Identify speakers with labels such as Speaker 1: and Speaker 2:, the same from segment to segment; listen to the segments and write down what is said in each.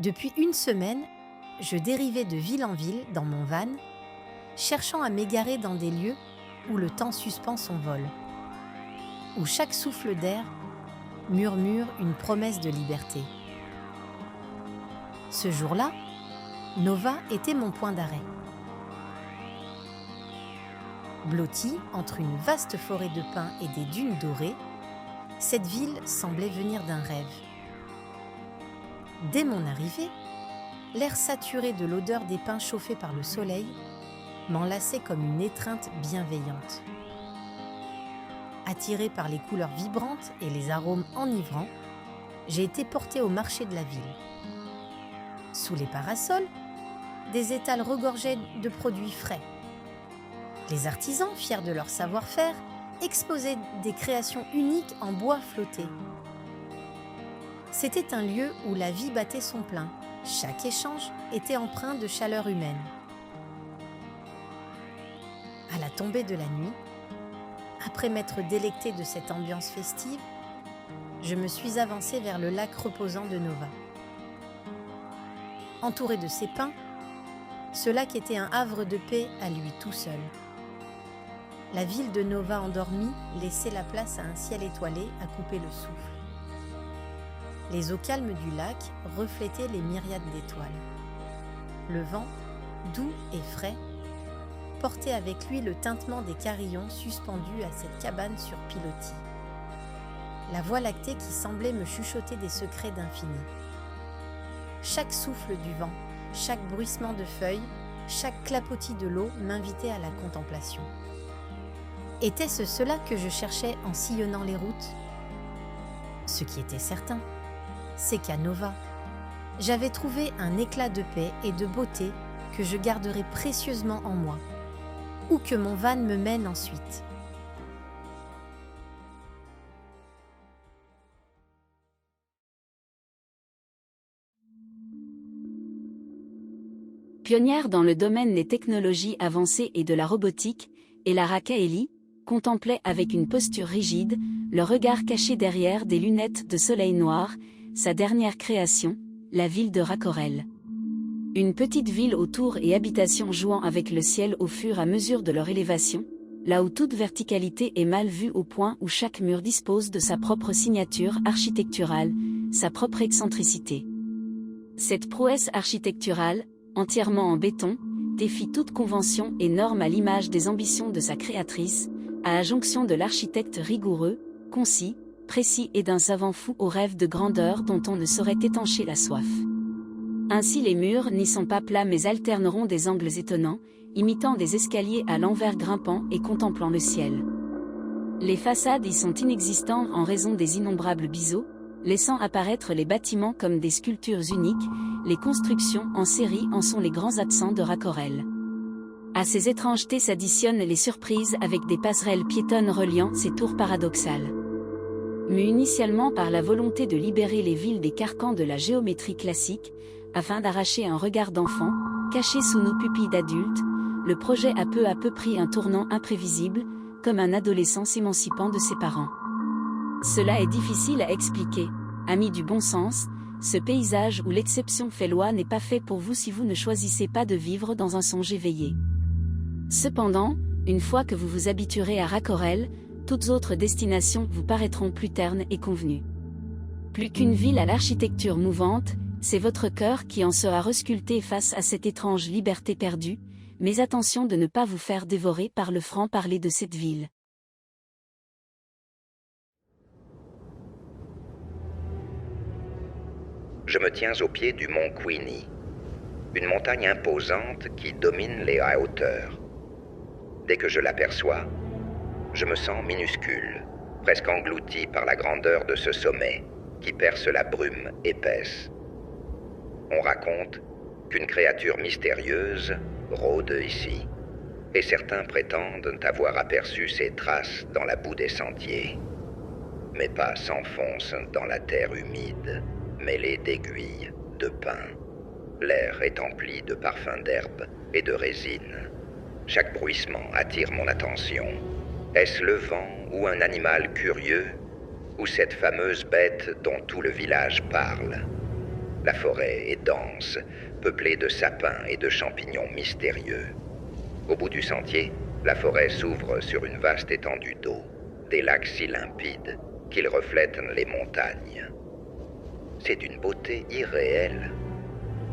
Speaker 1: Depuis une semaine, je dérivais de ville en ville dans mon van, cherchant à m'égarer dans des lieux où le temps suspend son vol, où chaque souffle d'air murmure une promesse de liberté. Ce jour-là, Nova était mon point d'arrêt. Blottie entre une vaste forêt de pins et des dunes dorées, cette ville semblait venir d'un rêve. Dès mon arrivée, l'air saturé de l'odeur des pins chauffés par le soleil m'enlaçait comme une étreinte bienveillante. Attiré par les couleurs vibrantes et les arômes enivrants, j'ai été porté au marché de la ville. Sous les parasols, des étals regorgeaient de produits frais. Les artisans, fiers de leur savoir-faire, exposaient des créations uniques en bois flotté. C'était un lieu où la vie battait son plein. Chaque échange était empreint de chaleur humaine. À la tombée de la nuit, après m'être délecté de cette ambiance festive, je me suis avancée vers le lac reposant de Nova. Entouré de ses pins, ce lac était un havre de paix à lui tout seul. La ville de Nova endormie laissait la place à un ciel étoilé à couper le souffle. Les eaux calmes du lac reflétaient les myriades d'étoiles. Le vent, doux et frais, portait avec lui le tintement des carillons suspendus à cette cabane sur pilotis. La voie lactée qui semblait me chuchoter des secrets d'infini. Chaque souffle du vent, chaque bruissement de feuilles, chaque clapotis de l'eau m'invitait à la contemplation. Était-ce cela que je cherchais en sillonnant les routes ? Ce qui était certain, c'est qu'à Nova, j'avais trouvé un éclat de paix et de beauté que je garderai précieusement en moi, où que mon van me mène ensuite.
Speaker 2: Pionnière dans le domaine des technologies avancées et de la robotique, Elara Kaeli contemplait avec une posture rigide, le regard caché derrière des lunettes de soleil noir, sa dernière création, la ville de Racorel. Une petite ville aux tours et habitations jouant avec le ciel au fur et à mesure de leur élévation, là où toute verticalité est mal vue au point où chaque mur dispose de sa propre signature architecturale, sa propre excentricité. Cette prouesse architecturale, entièrement en béton, défie toute convention et norme à l'image des ambitions de sa créatrice, à la jonction de l'architecte rigoureux, concis, précis et d'un savant fou au rêve de grandeur dont on ne saurait étancher la soif. Ainsi les murs n'y sont pas plats mais alterneront des angles étonnants, imitant des escaliers à l'envers grimpant et contemplant le ciel. Les façades y sont inexistantes en raison des innombrables biseaux, laissant apparaître les bâtiments comme des sculptures uniques, les constructions en série en sont les grands absents de Racorel. À ces étrangetés s'additionnent les surprises avec des passerelles piétonnes reliant ces tours paradoxales. Mue initialement par la volonté de libérer les villes des carcans de la géométrie classique, afin d'arracher un regard d'enfant, caché sous nos pupilles d'adultes, le projet a peu à peu pris un tournant imprévisible, comme un adolescent s'émancipant de ses parents. Cela est difficile à expliquer, amis du bon sens, ce paysage où l'exception fait loi n'est pas fait pour vous si vous ne choisissez pas de vivre dans un songe éveillé. Cependant, une fois que vous vous habituerez à Racorel, toutes autres destinations vous paraîtront plus ternes et convenues. Plus qu'une ville à l'architecture mouvante, c'est votre cœur qui en sera resculpté face à cette étrange liberté perdue, mais attention de ne pas vous faire dévorer par le franc-parler de cette ville.
Speaker 3: Je me tiens au pied du mont Queenie, une montagne imposante qui domine les hauteurs. Dès que je l'aperçois, je me sens minuscule, presque englouti par la grandeur de ce sommet qui perce la brume épaisse. On raconte qu'une créature mystérieuse rôde ici, et certains prétendent avoir aperçu ses traces dans la boue des sentiers. Mes pas s'enfoncent dans la terre humide, mêlée d'aiguilles, de pins. L'air est empli de parfums d'herbe et de résine. Chaque bruissement attire mon attention. Est-ce le vent ou un animal curieux, ou cette fameuse bête dont tout le village parle ? La forêt est dense, peuplée de sapins et de champignons mystérieux. Au bout du sentier, la forêt s'ouvre sur une vaste étendue d'eau, des lacs si limpides qu'ils reflètent les montagnes. C'est d'une beauté irréelle.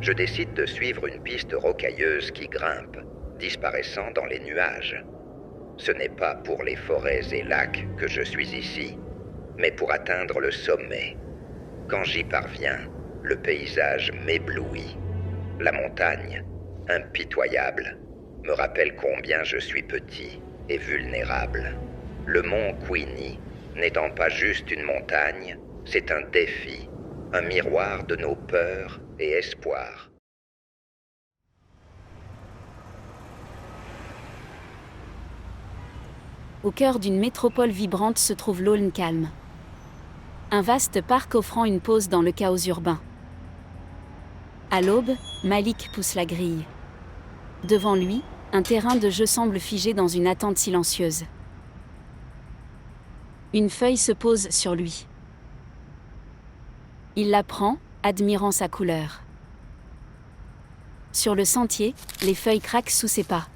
Speaker 3: Je décide de suivre une piste rocailleuse qui grimpe, disparaissant dans les nuages. Ce n'est pas pour les forêts et lacs que je suis ici, mais pour atteindre le sommet. Quand j'y parviens, le paysage m'éblouit. La montagne, impitoyable, me rappelle combien je suis petit et vulnérable. Le mont Queenie n'étant pas juste une montagne, c'est un défi, un miroir de nos peurs et espoirs.
Speaker 2: Au cœur d'une métropole vibrante se trouve l'Aulne Calme. Un vaste parc offrant une pause dans le chaos urbain. À l'aube, Malik pousse la grille. Devant lui, un terrain de jeu semble figé dans une attente silencieuse. Une feuille se pose sur lui. Il la prend, admirant sa couleur. Sur le sentier, les feuilles craquent sous ses pas.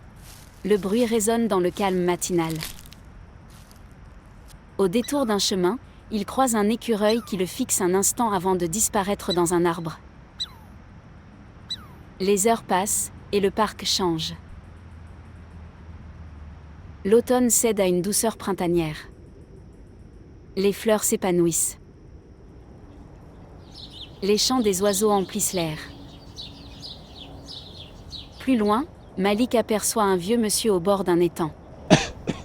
Speaker 2: Le bruit résonne dans le calme matinal. Au détour d'un chemin, il croise un écureuil qui le fixe un instant avant de disparaître dans un arbre. Les heures passent, et le parc change. L'automne cède à une douceur printanière. Les fleurs s'épanouissent. Les chants des oiseaux emplissent l'air. Plus loin, Malik aperçoit un vieux monsieur au bord d'un étang.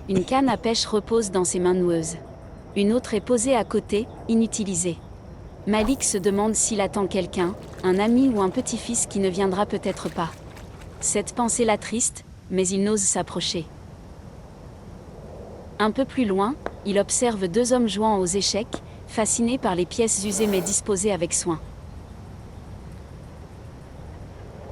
Speaker 2: Une canne à pêche repose dans ses mains noueuses. Une autre est posée à côté, inutilisée. Malik se demande s'il attend quelqu'un, un ami ou un petit-fils qui ne viendra peut-être pas. Cette pensée l'attriste, mais il n'ose s'approcher. Un peu plus loin, il observe deux hommes jouant aux échecs, fascinés par les pièces usées mais disposées avec soin.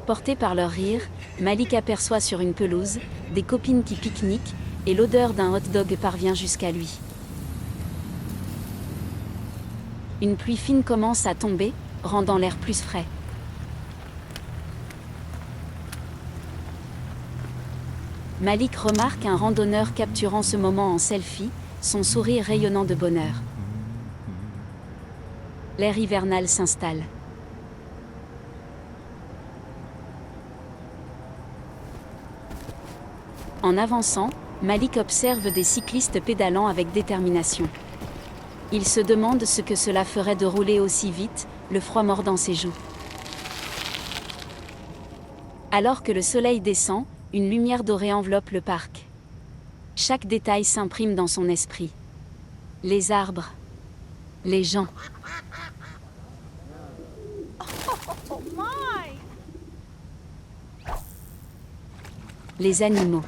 Speaker 2: Porté par leur rire, Malik aperçoit sur une pelouse des copines qui pique-niquent et l'odeur d'un hot-dog parvient jusqu'à lui. Une pluie fine commence à tomber, rendant l'air plus frais. Malik remarque un randonneur capturant ce moment en selfie, son sourire rayonnant de bonheur. L'air hivernal s'installe. En avançant, Malik observe des cyclistes pédalant avec détermination. Il se demande ce que cela ferait de rouler aussi vite, le froid mordant ses joues. Alors que le soleil descend, une lumière dorée enveloppe le parc. Chaque détail s'imprime dans son esprit. Les arbres, les gens. Les animaux.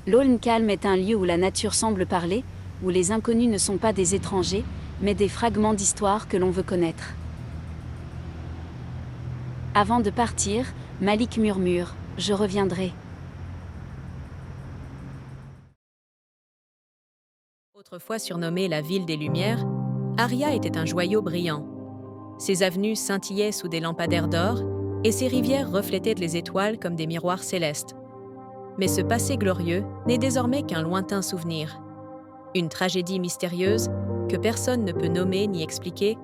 Speaker 2: L'Aulne Calme est un lieu où la nature semble parler, où les inconnus ne sont pas des étrangers, mais des fragments d'histoire que l'on veut connaître. Avant de partir, Malik murmure « Je reviendrai ».
Speaker 4: Autrefois surnommée la ville des Lumières, Aria était un joyau brillant. Ses avenues scintillaient sous des lampadaires d'or et ses rivières reflétaient les étoiles comme des miroirs célestes. Mais ce passé glorieux n'est désormais qu'un lointain souvenir. Une tragédie mystérieuse, que personne ne peut nommer ni expliquer,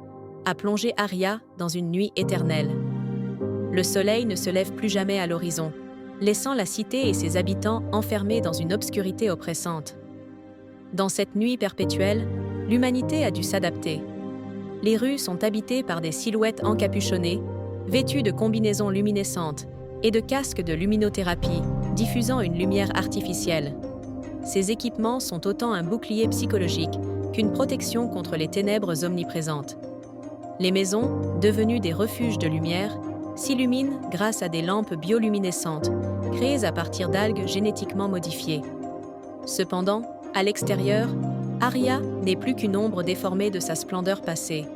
Speaker 4: a plongé Aria dans une nuit éternelle. Le soleil ne se lève plus jamais à l'horizon, laissant la cité et ses habitants enfermés dans une obscurité oppressante. Dans cette nuit perpétuelle, l'humanité a dû s'adapter. Les rues sont habitées par des silhouettes encapuchonnées, vêtues de combinaisons luminescentes et de casques de luminothérapie, diffusant une lumière artificielle. Ces équipements sont autant un bouclier psychologique qu'une protection contre les ténèbres omniprésentes. Les maisons, devenues des refuges de lumière, s'illuminent grâce à des lampes bioluminescentes, créées à partir d'algues génétiquement modifiées. Cependant, à l'extérieur, Aria n'est plus qu'une ombre déformée de sa splendeur passée.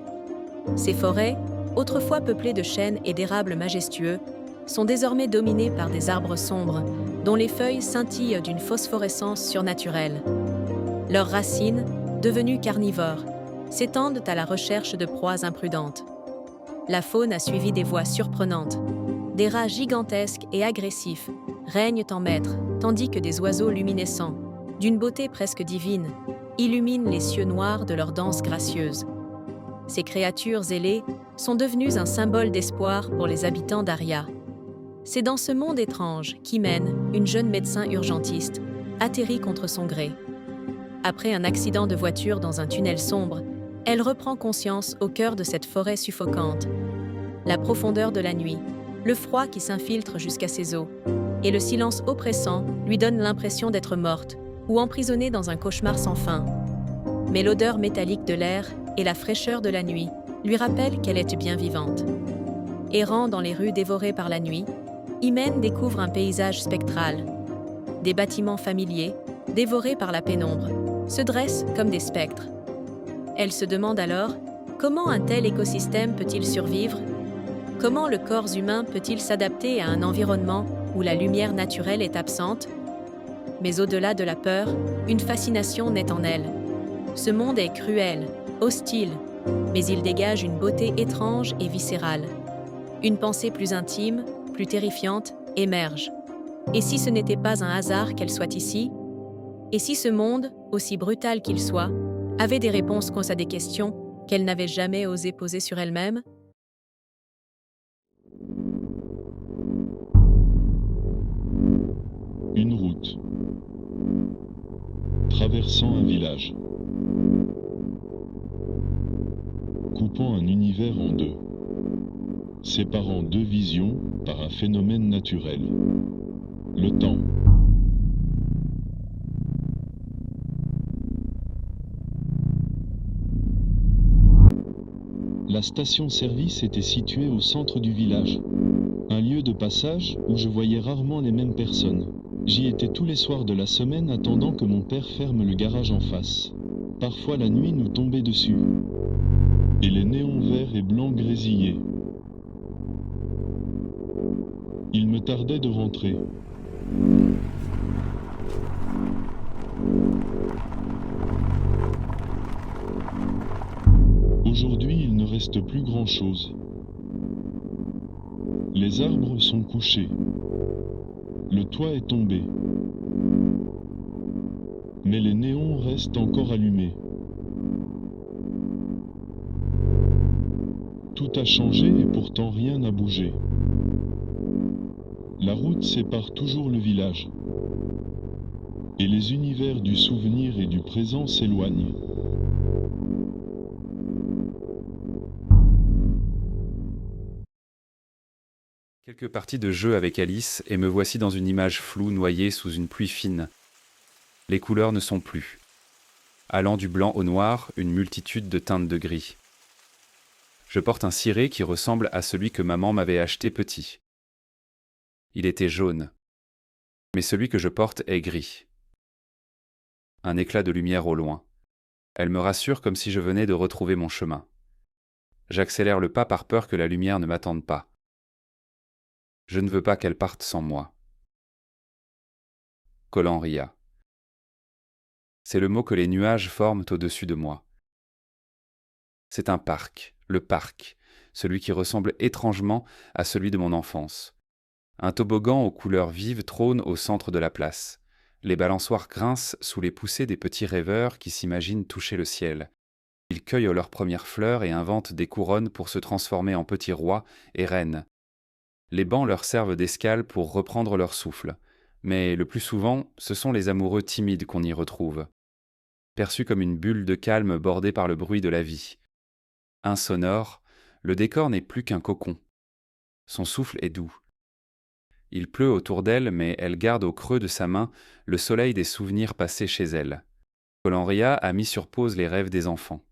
Speaker 4: Ces forêts, autrefois peuplées de chênes et d'érables majestueux, sont désormais dominées par des arbres sombres, dont les feuilles scintillent d'une phosphorescence surnaturelle. Leurs racines, devenues carnivores, s'étendent à la recherche de proies imprudentes. La faune a suivi des voies surprenantes. Des rats gigantesques et agressifs règnent en maître, tandis que des oiseaux luminescents, d'une beauté presque divine, illuminent les cieux noirs de leur danse gracieuse. Ces créatures ailées sont devenues un symbole d'espoir pour les habitants d'Aria. C'est dans ce monde étrange qu'Imen, une jeune médecin urgentiste, atterrit contre son gré. Après un accident de voiture dans un tunnel sombre, elle reprend conscience au cœur de cette forêt suffocante. La profondeur de la nuit, le froid qui s'infiltre jusqu'à ses os, et le silence oppressant lui donnent l'impression d'être morte ou emprisonnée dans un cauchemar sans fin. Mais l'odeur métallique de l'air et la fraîcheur de la nuit lui rappellent qu'elle est bien vivante. Errant dans les rues dévorées par la nuit, Imen découvre un paysage spectral. Des bâtiments familiers, dévorés par la pénombre, se dressent comme des spectres. Elle se demande alors comment un tel écosystème peut-il survivre? Comment le corps humain peut-il s'adapter à un environnement où la lumière naturelle est absente? Mais au-delà de la peur, une fascination naît en elle. Ce monde est cruel, hostile, mais il dégage une beauté étrange et viscérale. Une pensée plus intime, plus terrifiante, émerge. Et si ce n'était pas un hasard qu'elle soit ici? Et si ce monde, aussi brutal qu'il soit, avait des réponses à des questions qu'elle n'avait jamais osé poser sur elle-même?
Speaker 5: Une route. Traversant un village. Coupant un univers en deux. Séparant deux visions par un phénomène naturel. Le temps. La station-service était située au centre du village. Un lieu de passage où je voyais rarement les mêmes personnes. J'y étais tous les soirs de la semaine attendant que mon père ferme le garage en face. Parfois la nuit nous tombait dessus. Et les néons verts et blancs grésillaient. Il me tardait de rentrer. Aujourd'hui, il ne reste plus grand-chose. Les arbres sont couchés. Le toit est tombé. Mais les néons restent encore allumés. Tout a changé et pourtant rien n'a bougé. La route sépare toujours le village. Et les univers du souvenir et du présent s'éloignent.
Speaker 6: Quelques parties de jeu avec Alice et me voici dans une image floue noyée sous une pluie fine. Les couleurs ne sont plus. Allant du blanc au noir, une multitude de teintes de gris. Je porte un ciré qui ressemble à celui que maman m'avait acheté petit. Il était jaune, mais celui que je porte est gris. Un éclat de lumière au loin. Elle me rassure comme si je venais de retrouver mon chemin. J'accélère le pas par peur que la lumière ne m'attende pas. Je ne veux pas qu'elle parte sans moi. Colanria. C'est le mot que les nuages forment au-dessus de moi. C'est un parc, le parc, celui qui ressemble étrangement à celui de mon enfance. Un toboggan aux couleurs vives trône au centre de la place. Les balançoires grincent sous les poussées des petits rêveurs qui s'imaginent toucher le ciel. Ils cueillent leurs premières fleurs et inventent des couronnes pour se transformer en petits rois et reines. Les bancs leur servent d'escale pour reprendre leur souffle. Mais le plus souvent, ce sont les amoureux timides qu'on y retrouve. Perçus comme une bulle de calme bordée par le bruit de la vie. Insonore, le décor n'est plus qu'un cocon. Son souffle est doux. Il pleut autour d'elle, mais elle garde au creux de sa main le soleil des souvenirs passés chez elle. Colanria a mis sur pause les rêves des enfants.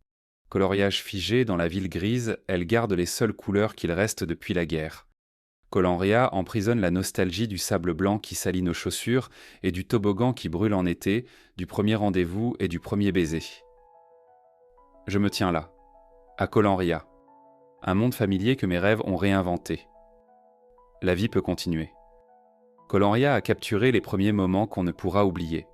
Speaker 6: Coloriage figé dans la ville grise, elle garde les seules couleurs qu'il reste depuis la guerre. Colanria emprisonne la nostalgie du sable blanc qui salit nos chaussures et du toboggan qui brûle en été, du premier rendez-vous et du premier baiser. Je me tiens là, à Colanria, un monde familier que mes rêves ont réinventé. La vie peut continuer. Colanria a capturé les premiers moments qu'on ne pourra oublier.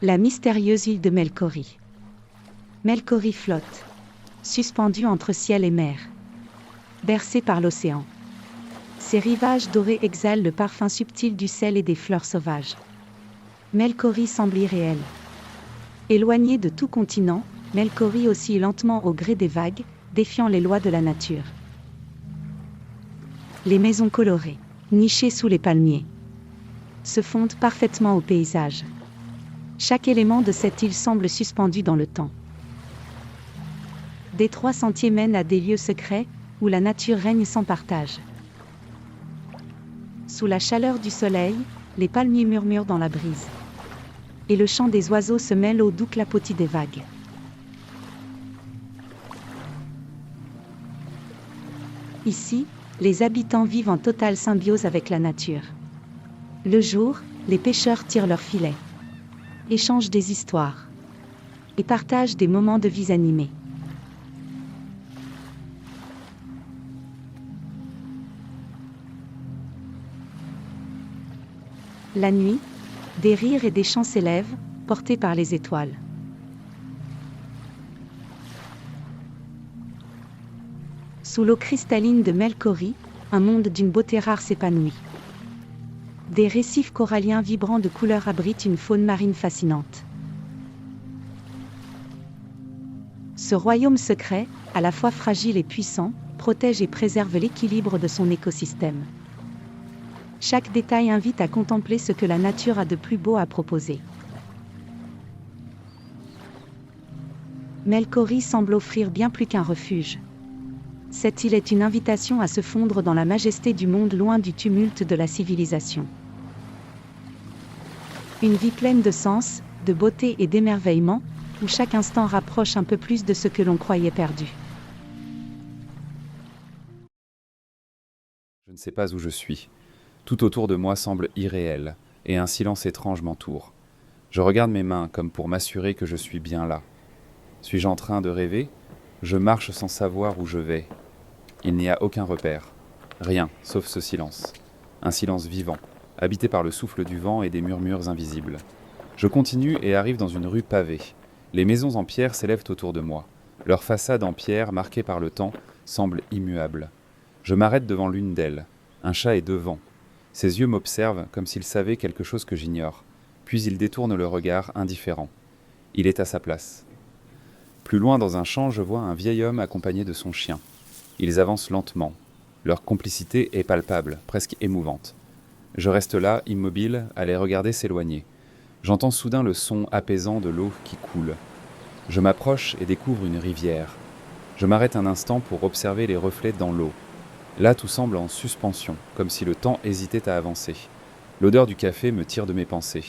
Speaker 7: La mystérieuse île de Melkori. Melkori flotte, suspendue entre ciel et mer, bercée par l'océan. Ses rivages dorés exhalent le parfum subtil du sel et des fleurs sauvages. Melkori semble irréelle. Éloignée de tout continent, Melkori oscille lentement au gré des vagues, défiant les lois de la nature. Les maisons colorées, nichées sous les palmiers, se fondent parfaitement au paysage. Chaque élément de cette île semble suspendu dans le temps. D'étroits sentiers mènent à des lieux secrets, où la nature règne sans partage. Sous la chaleur du soleil, les palmiers murmurent dans la brise. Et le chant des oiseaux se mêle au doux clapotis des vagues. Ici, les habitants vivent en totale symbiose avec la nature. Le jour, les pêcheurs tirent leurs filets, échangent des histoires et partagent des moments de vie animés. La nuit, des rires et des chants s'élèvent, portés par les étoiles. Sous l'eau cristalline de Melkori, un monde d'une beauté rare s'épanouit. Des récifs coralliens vibrants de couleurs abritent une faune marine fascinante. Ce royaume secret, à la fois fragile et puissant, protège et préserve l'équilibre de son écosystème. Chaque détail invite à contempler ce que la nature a de plus beau à proposer. Melkori semble offrir bien plus qu'un refuge. Cette île est une invitation à se fondre dans la majesté du monde loin du tumulte de la civilisation. Une vie pleine de sens, de beauté et d'émerveillement, où chaque instant rapproche un peu plus de ce que l'on croyait perdu.
Speaker 6: Je ne sais pas où je suis. Tout autour de moi semble irréel, et un silence étrange m'entoure. Je regarde mes mains comme pour m'assurer que je suis bien là. Suis-je en train de rêver ? Je marche sans savoir où je vais. Il n'y a aucun repère. Rien, sauf ce silence. Un silence vivant, habité par le souffle du vent et des murmures invisibles. Je continue et arrive dans une rue pavée. Les maisons en pierre s'élèvent autour de moi. Leur façade en pierre, marquée par le temps, semble immuable. Je m'arrête devant l'une d'elles. Un chat est devant. Ses yeux m'observent comme s'il savait quelque chose que j'ignore. Puis il détourne le regard indifférent. Il est à sa place. Plus loin dans un champ, je vois un vieil homme accompagné de son chien. Ils avancent lentement. Leur complicité est palpable, presque émouvante. Je reste là, immobile, à les regarder s'éloigner. J'entends soudain le son apaisant de l'eau qui coule. Je m'approche et découvre une rivière. Je m'arrête un instant pour observer les reflets dans l'eau. Là, tout semble en suspension, comme si le temps hésitait à avancer. L'odeur du café me tire de mes pensées.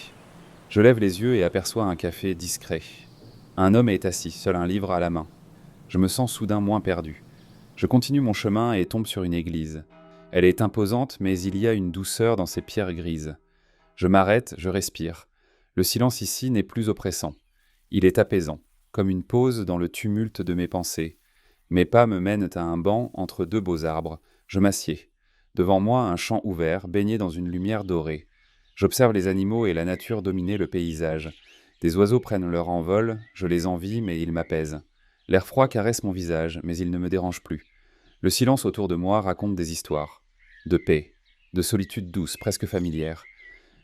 Speaker 6: Je lève les yeux et aperçois un café discret. Un homme est assis, seul un livre à la main. Je me sens soudain moins perdu. Je continue mon chemin et tombe sur une église. Elle est imposante, mais il y a une douceur dans ses pierres grises. Je m'arrête, je respire. Le silence ici n'est plus oppressant. Il est apaisant, comme une pause dans le tumulte de mes pensées. Mes pas me mènent à un banc entre deux beaux arbres. Je m'assieds. Devant moi, un champ ouvert, baigné dans une lumière dorée. J'observe les animaux et la nature dominer le paysage. Des oiseaux prennent leur envol, je les envie, mais ils m'apaisent. L'air froid caresse mon visage, mais il ne me dérange plus. Le silence autour de moi raconte des histoires. De paix, de solitude douce, presque familière.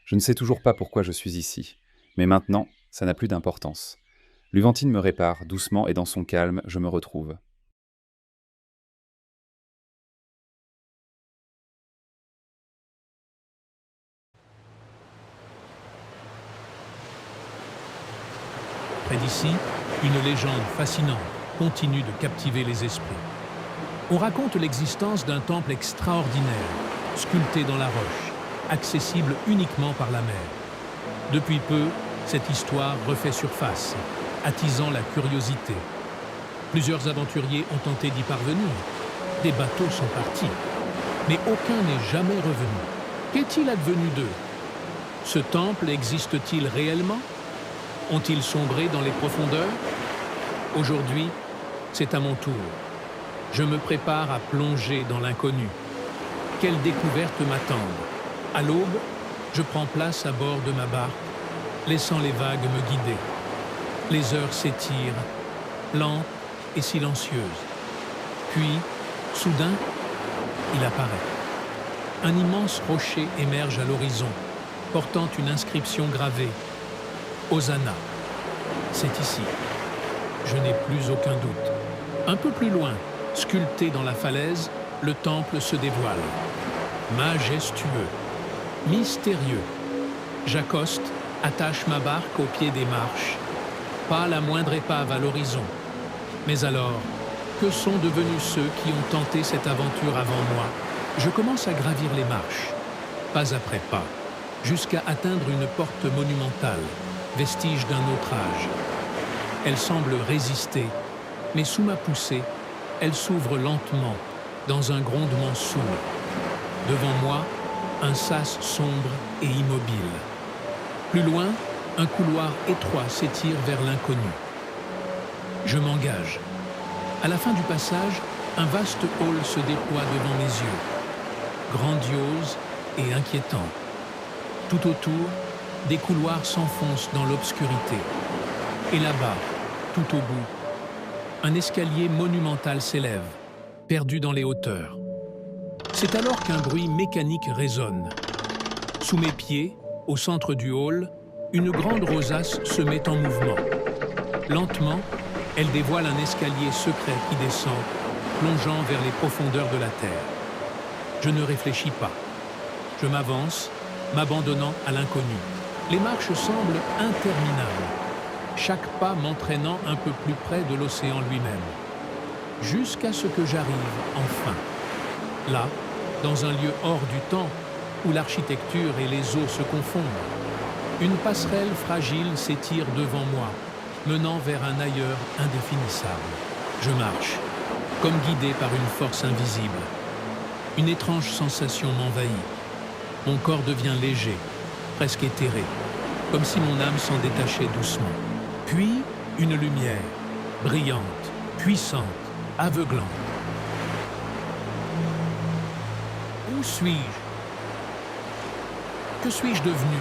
Speaker 6: Je ne sais toujours pas pourquoi je suis ici. Mais maintenant, ça n'a plus d'importance. Luvantine me répare, doucement et dans son calme, je me retrouve.
Speaker 8: Près d'ici, une légende fascinante continue de captiver les esprits. On raconte l'existence d'un temple extraordinaire, sculpté dans la roche, accessible uniquement par la mer. Depuis peu, cette histoire refait surface, attisant la curiosité. Plusieurs aventuriers ont tenté d'y parvenir. Des bateaux sont partis, mais aucun n'est jamais revenu. Qu'est-il advenu d'eux? Ce temple existe-t-il réellement? Ont-ils sombré dans les profondeurs? Aujourd'hui, c'est à mon tour. Je me prépare à plonger dans l'inconnu. Quelles découvertes m'attendent? À l'aube, je prends place à bord de ma barque laissant les vagues me guider. Les heures s'étirent, lentes et silencieuses. Puis, soudain, il apparaît. Un immense rocher émerge à l'horizon, portant une inscription gravée. Hosanna. C'est ici. Je n'ai plus aucun doute. Un peu plus loin, sculpté dans la falaise, le temple se dévoile. Majestueux, mystérieux. J'accoste, attache ma barque au pied des marches. Pas la moindre épave à l'horizon. Mais alors, que sont devenus ceux qui ont tenté cette aventure avant moi? Je commence à gravir les marches, pas après pas, jusqu'à atteindre une porte monumentale, vestige d'un autre âge. Elle semble résister, mais sous ma poussée, elle s'ouvre lentement, dans un grondement sourd. Devant moi, un sas sombre et immobile. Plus loin, un couloir étroit s'étire vers l'inconnu. Je m'engage. À la fin du passage, un vaste hall se déploie devant mes yeux, grandiose et inquiétant. Tout autour, des couloirs s'enfoncent dans l'obscurité. Et là-bas, tout au bout, un escalier monumental s'élève, perdu dans les hauteurs. C'est alors qu'un bruit mécanique résonne. Sous mes pieds, au centre du hall, une grande rosace se met en mouvement. Lentement, elle dévoile un escalier secret qui descend, plongeant vers les profondeurs de la terre. Je ne réfléchis pas. Je m'avance, m'abandonnant à l'inconnu. Les marches semblent interminables, chaque pas m'entraînant un peu plus près de l'océan lui-même, jusqu'à ce que j'arrive enfin. Là, dans un lieu hors du temps, où l'architecture et les eaux se confondent, une passerelle fragile s'étire devant moi, menant vers un ailleurs indéfinissable. Je marche, comme guidé par une force invisible. Une étrange sensation m'envahit. Mon corps devient léger, presque éthéré, comme si mon âme s'en détachait doucement. Puis, une lumière, brillante, puissante, aveuglante. Où suis-je? Que suis-je devenu?